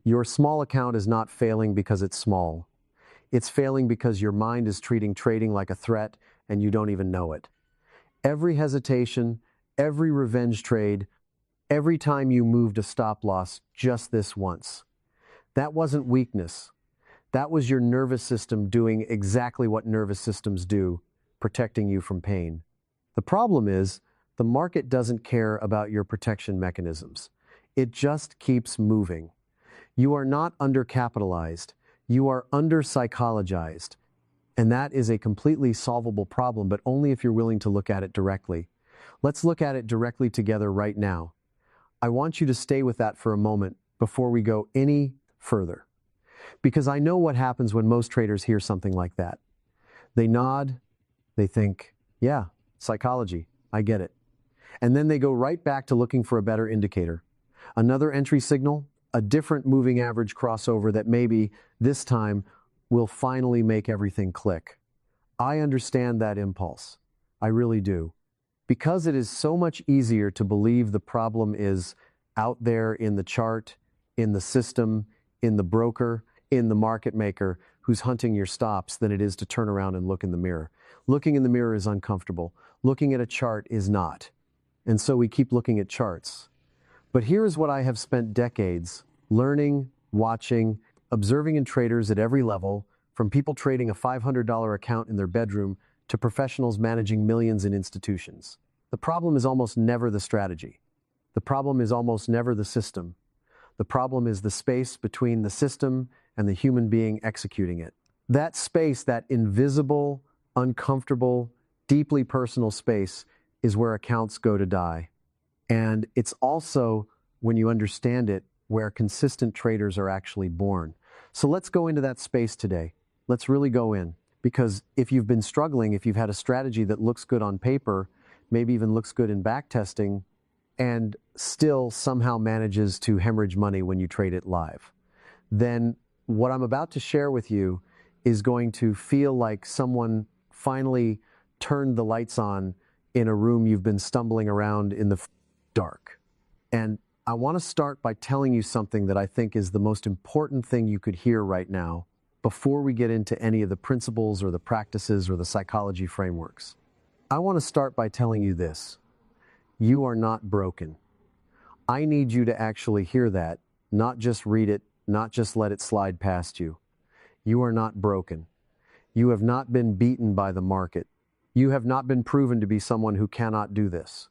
Your small account is not failing because it's small. It's failing because your mind is treating trading like a threat and you don't even know it. Every hesitation, every revenge trade, every time you moved a stop loss just this once. That wasn't weakness. That was your nervous system doing exactly what nervous systems do, protecting you from pain. The problem is, the market doesn't care about your protection mechanisms. It just keeps moving. You are not undercapitalized. You are under-psychologized. And that is a completely solvable problem, but only if you're willing to look at it directly. Let's look at it directly together right now. I want you to stay with that for a moment before we go any further. Because I know what happens when most traders hear something like that. They nod, they think, yeah, psychology, I get it. And then they go right back to looking for a better indicator. Another entry signal, a different moving average crossover that maybe this time will finally make everything click. I understand that impulse. I really do. Because it is so much easier to believe the problem is out there in the chart, in the system, in the broker, in the market maker who's hunting your stops than it is to turn around and look in the mirror. Looking in the mirror is uncomfortable. Looking at a chart is not. And so we keep looking at charts. But here is what I have spent decades learning, watching, observing in traders at every level, from people trading a $500 account in their bedroom to professionals managing millions in institutions. The problem is almost never the strategy. The problem is almost never the system. The problem is the space between the system and the human being executing it. That space, that invisible, uncomfortable, deeply personal space, is where accounts go to die. And it's also, when you understand it, where consistent traders are actually born. So let's go into that space today. Let's really go in. Because if you've been struggling, if you've had a strategy that looks good on paper, maybe even looks good in backtesting, and still somehow manages to hemorrhage money when you trade it live, then what I'm about to share with you is going to feel like someone finally turned the lights on in a room you've been stumbling around in the dark. And I want to start by telling you something that I think is the most important thing you could hear right now before we get into any of the principles or the practices or the psychology frameworks. I want to start by telling you this. You are not broken. I need you to actually hear that, not just read it, not just let it slide past you. You are not broken. You have not been beaten by the market. You have not been proven to be someone who cannot do this.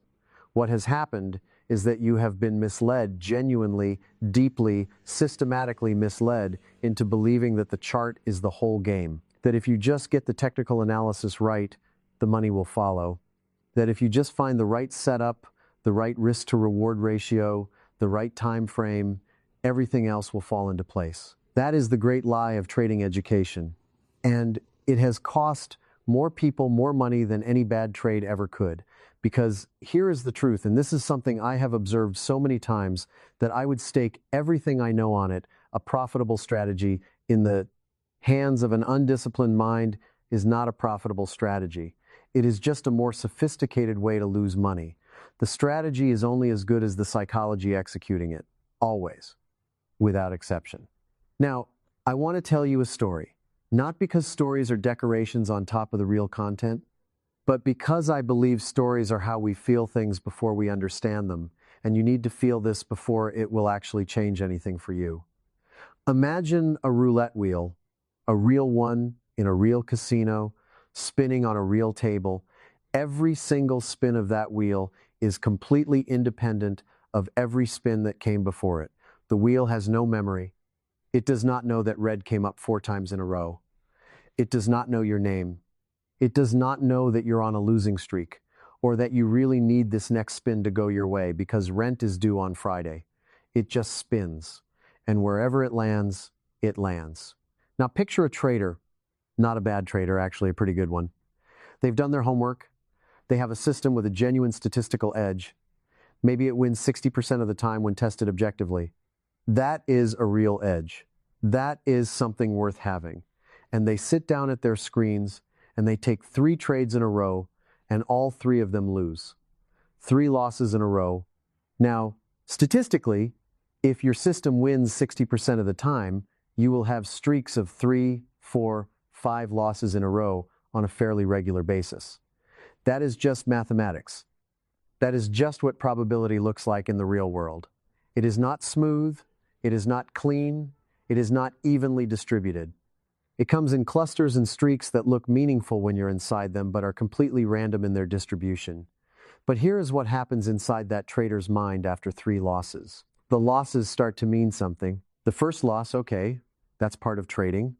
What has happened is that you have been misled, genuinely, deeply, systematically misled into believing that the chart is the whole game. That if you just get the technical analysis right, the money will follow. That if you just find the right setup, the right risk to reward ratio, the right time frame, everything else will fall into place. That is the great lie of trading education. And it has cost more people more money than any bad trade ever could. Because here is the truth, and this is something I have observed so many times that I would stake everything I know on it. A profitable strategy in the hands of an undisciplined mind is not a profitable strategy. It is just a more sophisticated way to lose money. The strategy is only as good as the psychology executing it, always, without exception. Now, I want to tell you a story, not because stories are decorations on top of the real content, but because I believe stories are how we feel things before we understand them, and you need to feel this before it will actually change anything for you. Imagine a roulette wheel, a real one in a real casino, spinning on a real table. Every single spin of that wheel is completely independent of every spin that came before it. The wheel has no memory. It does not know that red came up 4 times in a row. It does not know your name. It does not know that you're on a losing streak or that you really need this next spin to go your way because rent is due on Friday. It just spins, and wherever it lands, it lands. Now picture a trader, not a bad trader, actually a pretty good one. They've done their homework. They have a system with a genuine statistical edge. Maybe it wins 60% of the time when tested objectively. That is a real edge. That is something worth having. And they sit down at their screens and they take 3 trades in a row, and all 3 of them lose. 3 losses in a row. Now, statistically, If your system wins 60% of the time, you will have streaks of 3, 4, 5 losses in a row on a fairly regular basis. That is just mathematics. That is just what probability looks like in the real world. It is not smooth, it is not clean, it is not evenly distributed. It comes in clusters and streaks that look meaningful when you're inside them but are completely random in their distribution. But here is what happens inside that trader's mind after 3 losses. The losses start to mean something. The first loss, okay, that's part of trading.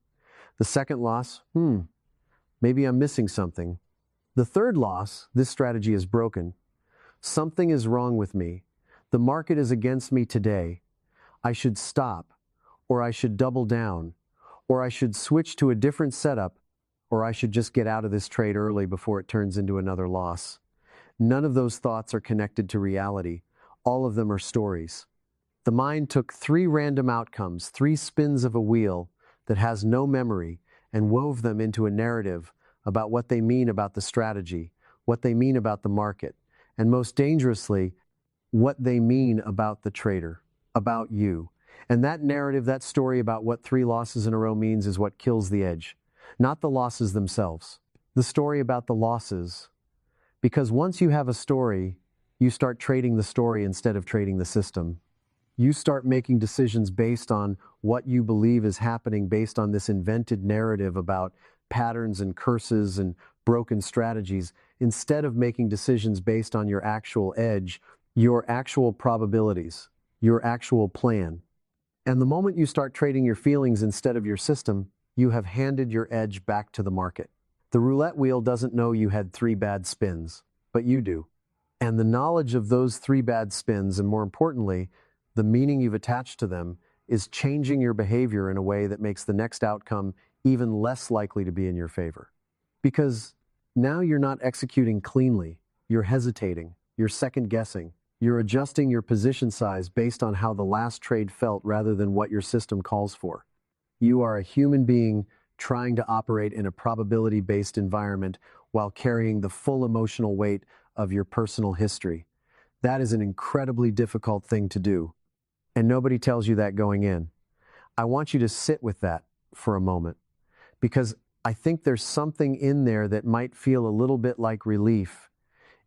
The second loss, maybe I'm missing something. The third loss, this strategy is broken. Something is wrong with me. The market is against me today. I should stop, or I should double down, or I should switch to a different setup, or I should just get out of this trade early before it turns into another loss. None of those thoughts are connected to reality. All of them are stories. The mind took 3 random outcomes, 3 spins of a wheel that has no memory, and wove them into a narrative about what they mean about the strategy, what they mean about the market, and most dangerously, what they mean about the trader, about you. And that narrative, that story about what 3 losses in a row means is what kills the edge, not the losses themselves. The story about the losses. Because once you have a story, you start trading the story instead of trading the system. You start making decisions based on what you believe is happening based on this invented narrative about patterns and curses and broken strategies, instead of making decisions based on your actual edge, your actual probabilities, your actual plan. And the moment you start trading your feelings instead of your system, you have handed your edge back to the market. The roulette wheel doesn't know you had 3 bad spins, but you do. And the knowledge of those 3 bad spins, and more importantly, the meaning you've attached to them, is changing your behavior in a way that makes the next outcome even less likely to be in your favor. Because now you're not executing cleanly, you're hesitating, you're second-guessing, you're adjusting your position size based on how the last trade felt rather than what your system calls for. You are a human being trying to operate in a probability-based environment while carrying the full emotional weight of your personal history. That is an incredibly difficult thing to do, and nobody tells you that going in. I want you to sit with that for a moment, because I think there's something in there that might feel a little bit like relief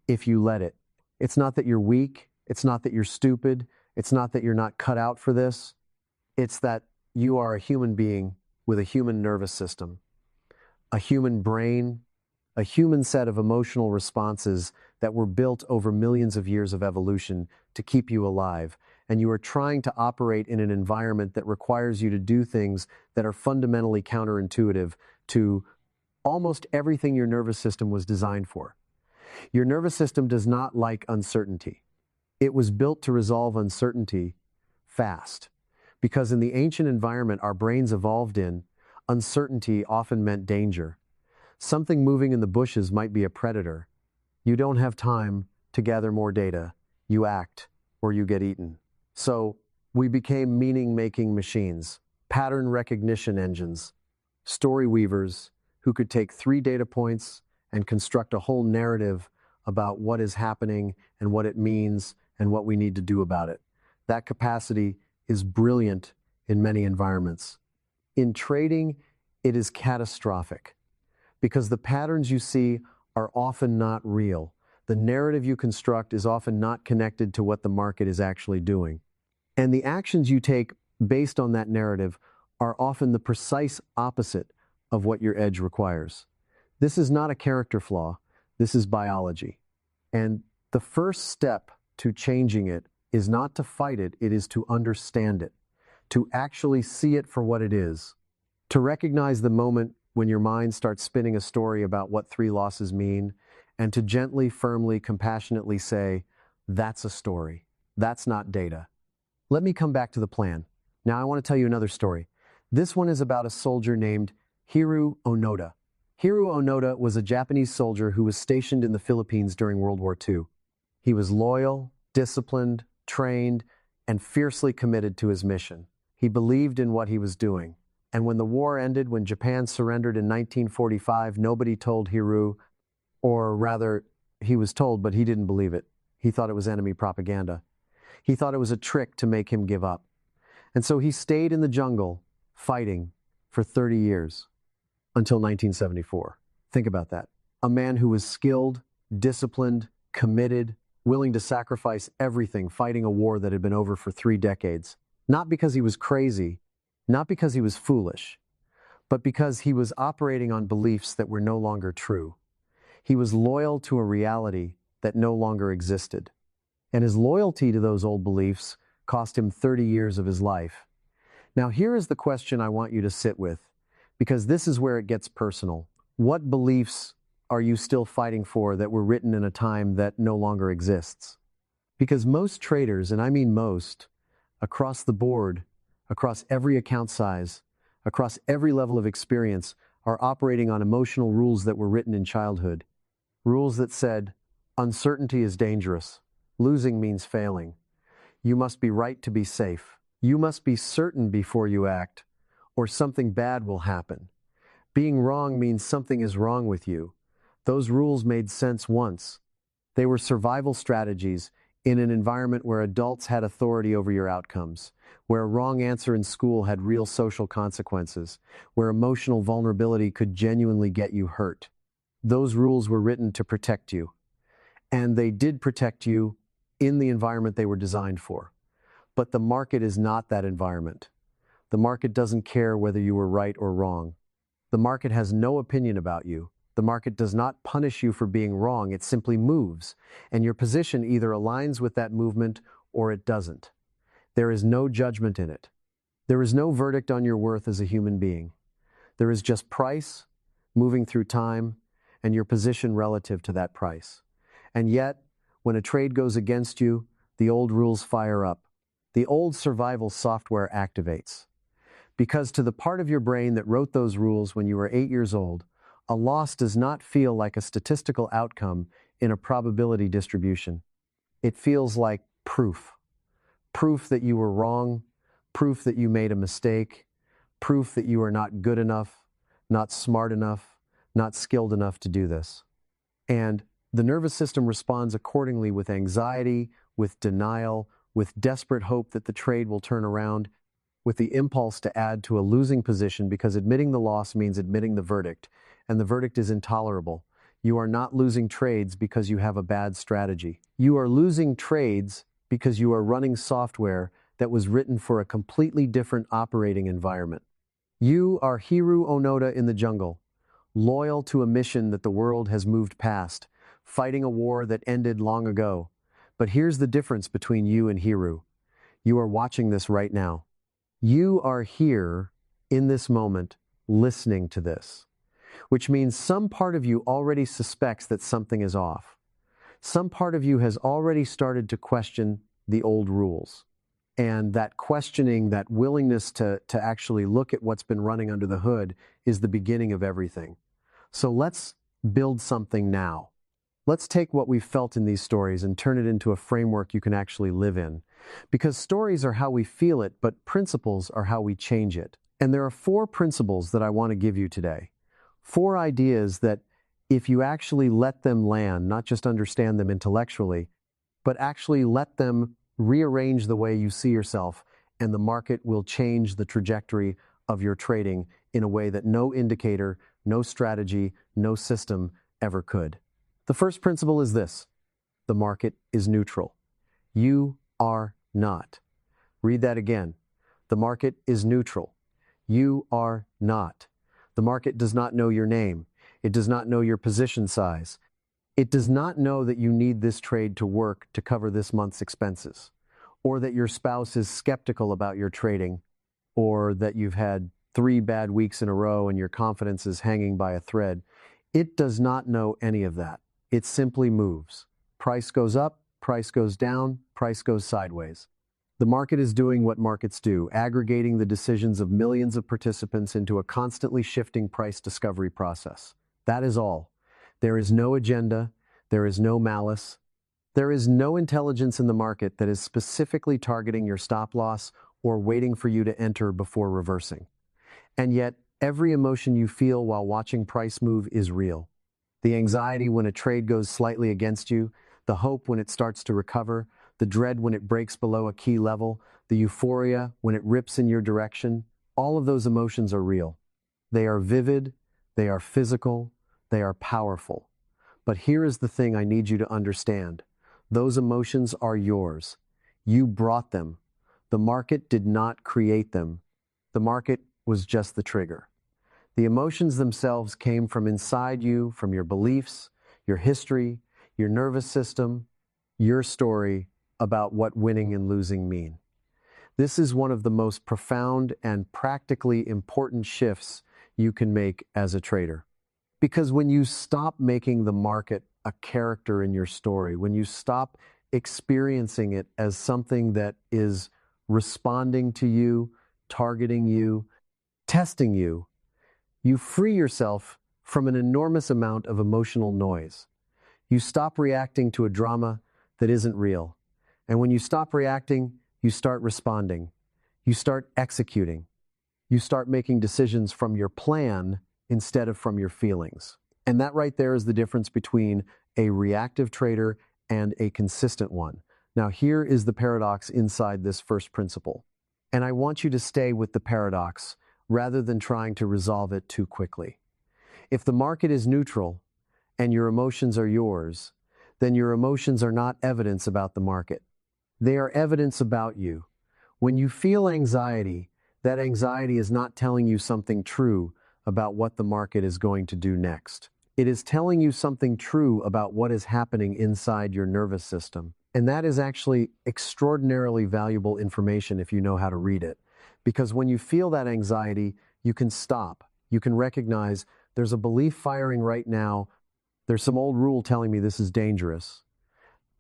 if you let it. It's not that you're weak, it's not that you're stupid, it's not that you're not cut out for this. It's that you are a human being with a human nervous system, a human brain, a human set of emotional responses that were built over millions of years of evolution to keep you alive. And you are trying to operate in an environment that requires you to do things that are fundamentally counterintuitive to almost everything your nervous system was designed for. Your nervous system does not like uncertainty. It was built to resolve uncertainty fast. Because in the ancient environment our brains evolved in, uncertainty often meant danger. Something moving in the bushes might be a predator. You don't have time to gather more data. You act, or you get eaten. So we became meaning-making machines, pattern recognition engines, story weavers who could take 3 data points and construct a whole narrative about what is happening and what it means and what we need to do about it. That capacity is brilliant in many environments. In trading, it is catastrophic because the patterns you see are often not real. The narrative you construct is often not connected to what the market is actually doing. And the actions you take based on that narrative are often the precise opposite of what your edge requires. This is not a character flaw, this is biology. And the first step to changing it is not to fight it, it is to understand it, to actually see it for what it is, to recognize the moment when your mind starts spinning a story about what 3 losses mean, and to gently, firmly, compassionately say, that's a story, that's not data. Let me come back to the plan. Now I want to tell you another story. This one is about a soldier named Hiroo Onoda. Hiroo Onoda was a Japanese soldier who was stationed in the Philippines during World War II. He was loyal, disciplined, trained, and fiercely committed to his mission. He believed in what he was doing. And when the war ended, when Japan surrendered in 1945, nobody told Hiroo, or rather, he was told, but he didn't believe it. He thought it was enemy propaganda. He thought it was a trick to make him give up. And so he stayed in the jungle, fighting, for 30 years, until 1974. Think about that. A man who was skilled, disciplined, committed, willing to sacrifice everything, fighting a war that had been over for 3 decades. Not because he was crazy, not because he was foolish, but because he was operating on beliefs that were no longer true. He was loyal to a reality that no longer existed. And his loyalty to those old beliefs cost him 30 years of his life. Now, here is the question I want you to sit with, because this is where it gets personal. What beliefs are you still fighting for that were written in a time that no longer exists? Because most traders, and I mean most, across the board, across every account size, across every level of experience, are operating on emotional rules that were written in childhood. Rules that said, uncertainty is dangerous. Losing means failing. You must be right to be safe. You must be certain before you act, or something bad will happen. Being wrong means something is wrong with you. Those rules made sense once. They were survival strategies in an environment where adults had authority over your outcomes, where a wrong answer in school had real social consequences, where emotional vulnerability could genuinely get you hurt. Those rules were written to protect you, and they did protect you in the environment they were designed for. But the market is not that environment. The market doesn't care whether you were right or wrong. The market has no opinion about you. The market does not punish you for being wrong. It simply moves, and your position either aligns with that movement or it doesn't. There is no judgment in it. There is no verdict on your worth as a human being. There is just price, moving through time, and your position relative to that price. And yet, when a trade goes against you, the old rules fire up. The old survival software activates. Because to the part of your brain that wrote those rules when you were 8 years old, a loss does not feel like a statistical outcome in a probability distribution. It feels like proof. Proof that you were wrong, proof that you made a mistake, proof that you are not good enough, not smart enough, not skilled enough to do this. And the nervous system responds accordingly with anxiety, with denial, with desperate hope that the trade will turn around, with the impulse to add to a losing position because admitting the loss means admitting the verdict, and the verdict is intolerable. You are not losing trades because you have a bad strategy. You are losing trades because you are running software that was written for a completely different operating environment. You are Hiru Onoda in the jungle, loyal to a mission that the world has moved past, fighting a war that ended long ago. But here's the difference between you and Hiru. You are watching this right now. You are here in this moment listening to this, which means some part of you already suspects that something is off. Some part of you has already started to question the old rules. And that questioning, that willingness to actually look at what's been running under the hood is the beginning of everything. So let's build something now. Let's take what we've felt in these stories and turn it into a framework you can actually live in. Because stories are how we feel it, but principles are how we change it. And there are 4 principles that I want to give you today. 4 ideas that if you actually let them land, not just understand them intellectually, but actually let them rearrange the way you see yourself, and the market will change the trajectory of your trading in a way that no indicator, no strategy, no system ever could. The first principle is this: the market is neutral. You are not. Read that again. The market is neutral. You are not. The market does not know your name. It does not know your position size. It does not know that you need this trade to work to cover this month's expenses, or that your spouse is skeptical about your trading, or that you've had 3 bad weeks in a row and your confidence is hanging by a thread. It does not know any of that. It simply moves. Price goes up, price goes down, price goes sideways. The market is doing what markets do, aggregating the decisions of millions of participants into a constantly shifting price discovery process. That is all. There is no agenda. There is no malice. There is no intelligence in the market that is specifically targeting your stop loss or waiting for you to enter before reversing. And yet, every emotion you feel while watching price move is real. The anxiety when a trade goes slightly against you, the hope when it starts to recover, the dread when it breaks below a key level, the euphoria when it rips in your direction, all of those emotions are real. They are vivid, they are physical, they are powerful. But here is the thing I need you to understand. Those emotions are yours. You brought them. The market did not create them. The market was just the trigger. The emotions themselves came from inside you, from your beliefs, your history, your nervous system, your story about what winning and losing mean. This is one of the most profound and practically important shifts you can make as a trader. Because when you stop making the market a character in your story, when you stop experiencing it as something that is responding to you, targeting you, testing you, you free yourself from an enormous amount of emotional noise. You stop reacting to a drama that isn't real. And when you stop reacting, you start responding. You start executing. You start making decisions from your plan instead of from your feelings. And that right there is the difference between a reactive trader and a consistent one. Now, here is the paradox inside this first principle. And I want you to stay with the paradox rather than trying to resolve it too quickly. If the market is neutral and your emotions are yours, then your emotions are not evidence about the market. They are evidence about you. When you feel anxiety, that anxiety is not telling you something true about what the market is going to do next. It is telling you something true about what is happening inside your nervous system. And that is actually extraordinarily valuable information if you know how to read it. Because when you feel that anxiety, you can stop. You can recognize there's a belief firing right now. There's some old rule telling me this is dangerous.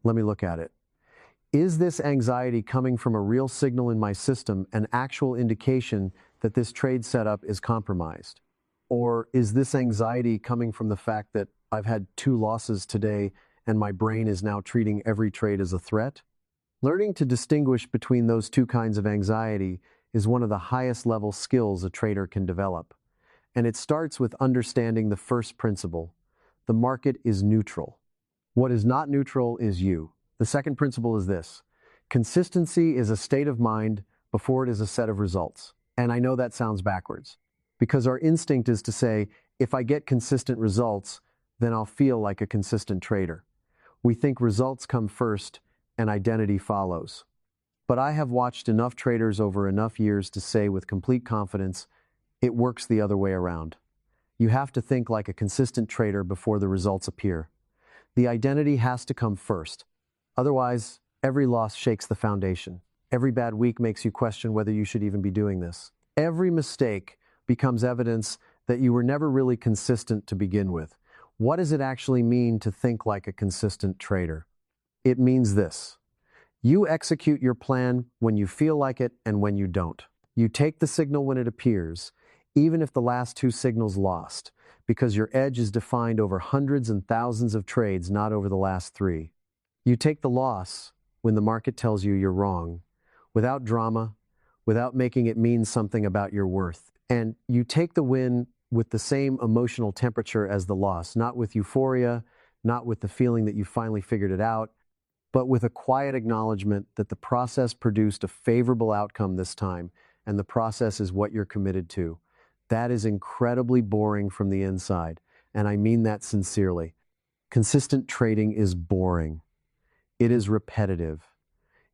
Let me look at it. Is this anxiety coming from a real signal in my system, an actual indication that this trade setup is compromised? Or is this anxiety coming from the fact that I've had 2 losses today and my brain is now treating every trade as a threat? Learning to distinguish between those two kinds of anxiety is one of the highest level skills a trader can develop. And it starts with understanding the first principle. The market is neutral. What is not neutral is you. The second principle is this. Consistency is a state of mind before it is a set of results. And I know that sounds backwards, because our instinct is to say, if I get consistent results, then I'll feel like a consistent trader. We think results come first and identity follows. But I have watched enough traders over enough years to say with complete confidence, it works the other way around. You have to think like a consistent trader before the results appear. The identity has to come first. Otherwise, every loss shakes the foundation. Every bad week makes you question whether you should even be doing this. Every mistake becomes evidence that you were never really consistent to begin with. What does it actually mean to think like a consistent trader? It means this. You execute your plan when you feel like it and when you don't. You take the signal when it appears, even if the last 2 signals lost, because your edge is defined over hundreds and thousands of trades, not over the last 3. You take the loss when the market tells you you're wrong, without drama, without making it mean something about your worth. And you take the win with the same emotional temperature as the loss, not with euphoria, not with the feeling that you finally figured it out, but with a quiet acknowledgement that the process produced a favorable outcome this time, and the process is what you're committed to. That is incredibly boring from the inside, and I mean that sincerely. Consistent trading is boring. It is repetitive.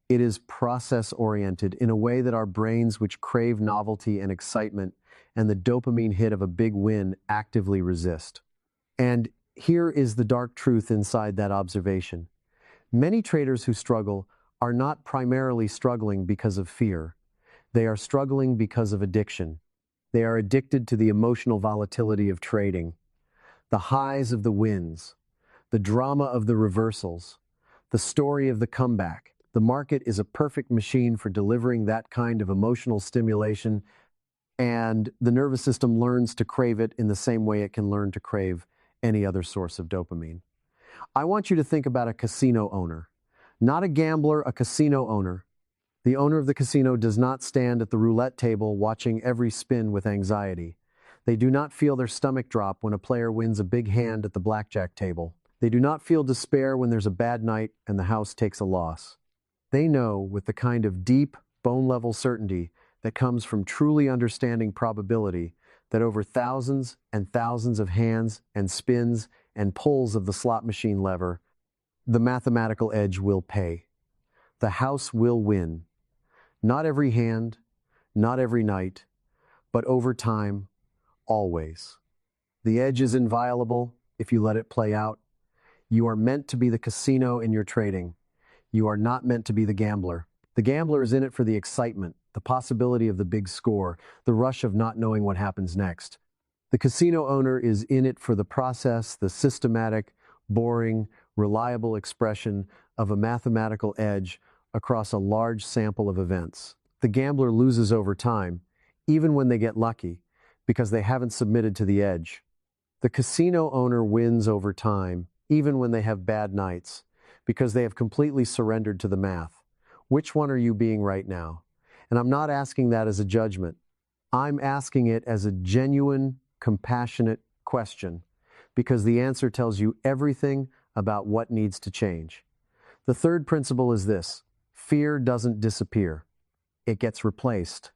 It is process-oriented in a way that our brains, which crave novelty and excitement and the dopamine hit of a big win, actively resist. And here is the dark truth inside that observation. Many traders who struggle are not primarily struggling because of fear. They are struggling because of addiction. They are addicted to the emotional volatility of trading, the highs of the wins, the drama of the reversals, the story of the comeback. The market is a perfect machine for delivering that kind of emotional stimulation, and the nervous system learns to crave it in the same way it can learn to crave any other source of dopamine. I want you to think about a casino owner. Not a gambler, a casino owner. The owner of the casino does not stand at the roulette table watching every spin with anxiety. They do not feel their stomach drop when a player wins a big hand at the blackjack table. They do not feel despair when there's a bad night and the house takes a loss. They know with the kind of deep, bone-level certainty that comes from truly understanding probability that over thousands and thousands of hands and spins and pulls of the slot machine lever, the mathematical edge will pay. The house will win. Not every hand, not every night, but over time, always. The edge is inviolable if you let it play out. You are meant to be the casino in your trading. You are not meant to be the gambler. The gambler is in it for the excitement, the possibility of the big score, the rush of not knowing what happens next. The casino owner is in it for the process, the systematic, boring, reliable expression of a mathematical edge across a large sample of events. The gambler loses over time, even when they get lucky, because they haven't submitted to the edge. The casino owner wins over time, even when they have bad nights, because they have completely surrendered to the math. Which one are you being right now? And I'm not asking that as a judgment. I'm asking it as a genuine, compassionate question, because the answer tells you everything about what needs to change. The third principle is this: fear doesn't disappear. It gets replaced.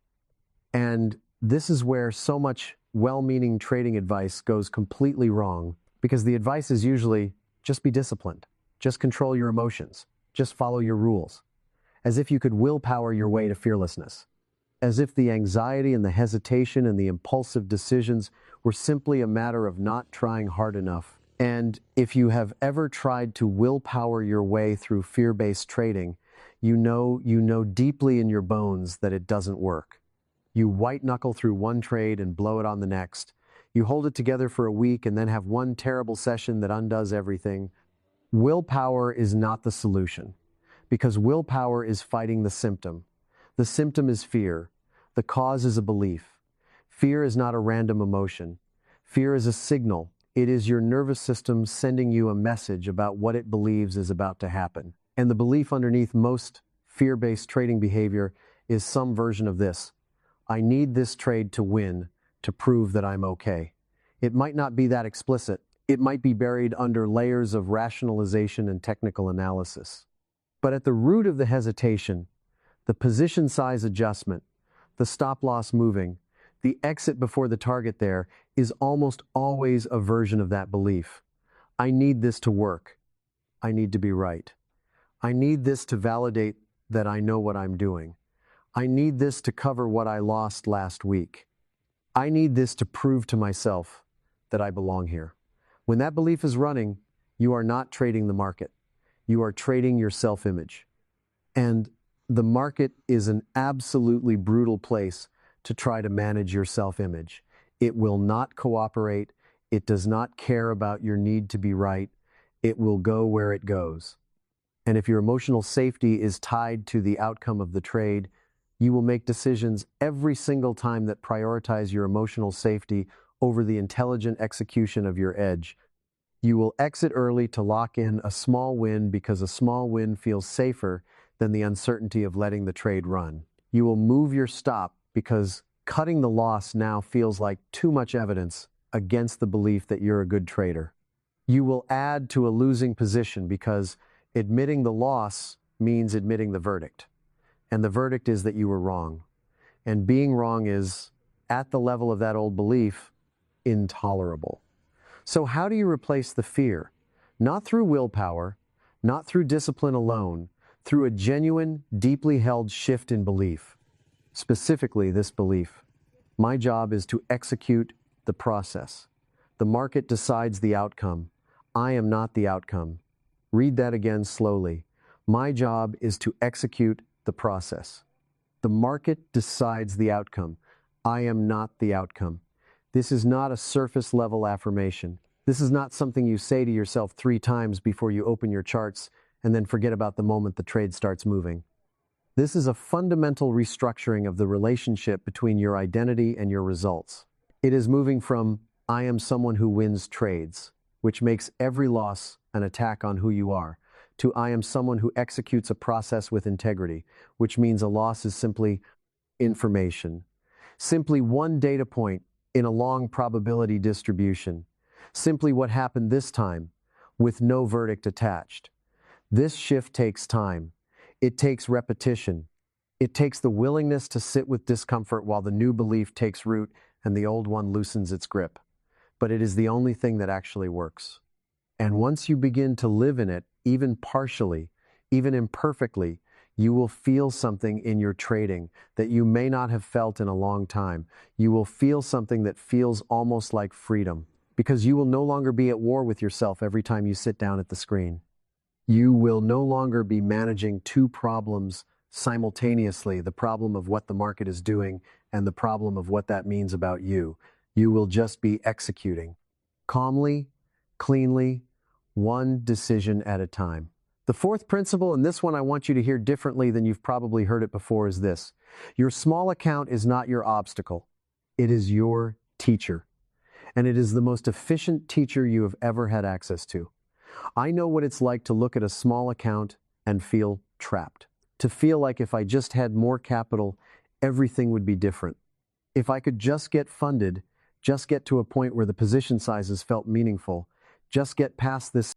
And this is where so much well-meaning trading advice goes completely wrong, because the advice is usually, just be disciplined, just control your emotions, just follow your rules, as if you could willpower your way to fearlessness, as if the anxiety and the hesitation and the impulsive decisions were simply a matter of not trying hard enough. And if you have ever tried to willpower your way through fear-based trading, you know deeply in your bones that it doesn't work. You white-knuckle through one trade and blow it on the next. You hold it together for a week and then have one terrible session that undoes everything. Willpower is not the solution, because willpower is fighting the symptom. The symptom is fear. The cause is a belief. Fear is not a random emotion. Fear is a signal. It is your nervous system sending you a message about what it believes is about to happen. And the belief underneath most fear-based trading behavior is some version of this: I need this trade to win to prove that I'm okay. It might not be that explicit. It might be buried under layers of rationalization and technical analysis. But at the root of the hesitation, the position size adjustment, the stop loss moving, the exit before the target there is almost always a version of that belief. I need this to work. I need to be right. I need this to validate that I know what I'm doing. I need this to cover what I lost last week. I need this to prove to myself that I belong here. When that belief is running, you are not trading the market. You are trading your self-image. And the market is an absolutely brutal place to try to manage your self-image. It will not cooperate. It does not care about your need to be right. It will go where it goes. And if your emotional safety is tied to the outcome of the trade, you will make decisions every single time that prioritize your emotional safety over the intelligent execution of your edge. You will exit early to lock in a small win because a small win feels safer than the uncertainty of letting the trade run. You will move your stop because cutting the loss now feels like too much evidence against the belief that you're a good trader. You will add to a losing position because admitting the loss means admitting the verdict. And the verdict is that you were wrong. And being wrong is, at the level of that old belief, intolerable. So how do you replace the fear? Not through willpower, not through discipline alone, through a genuine, deeply held shift in belief. Specifically, this belief: my job is to execute the process. The market decides the outcome. I am not the outcome. Read that again slowly. My job is to execute the process. The market decides the outcome. I am not the outcome. This is not a surface-level affirmation. This is not something you say to yourself 3 times before you open your charts and then forget about the moment the trade starts moving. This is a fundamental restructuring of the relationship between your identity and your results. It is moving from, I am someone who wins trades, which makes every loss an attack on who you are, to I am someone who executes a process with integrity, which means a loss is simply information. Simply one data point in a long probability distribution. Simply what happened this time, with no verdict attached. This shift takes time. It takes repetition. It takes the willingness to sit with discomfort while the new belief takes root and the old one loosens its grip. But it is the only thing that actually works. And once you begin to live in it, even partially, even imperfectly, you will feel something in your trading that you may not have felt in a long time. You will feel something that feels almost like freedom, because you will no longer be at war with yourself every time you sit down at the screen. You will no longer be managing two problems simultaneously, the problem of what the market is doing and the problem of what that means about you. You will just be executing calmly, cleanly, one decision at a time. The fourth principle, and this one I want you to hear differently than you've probably heard it before, is this. Your small account is not your obstacle. It is your teacher. And it is the most efficient teacher you have ever had access to. I know what it's like to look at a small account and feel trapped. To feel like if I just had more capital, everything would be different. If I could just get funded, just get to a point where the position sizes felt meaningful, just get past this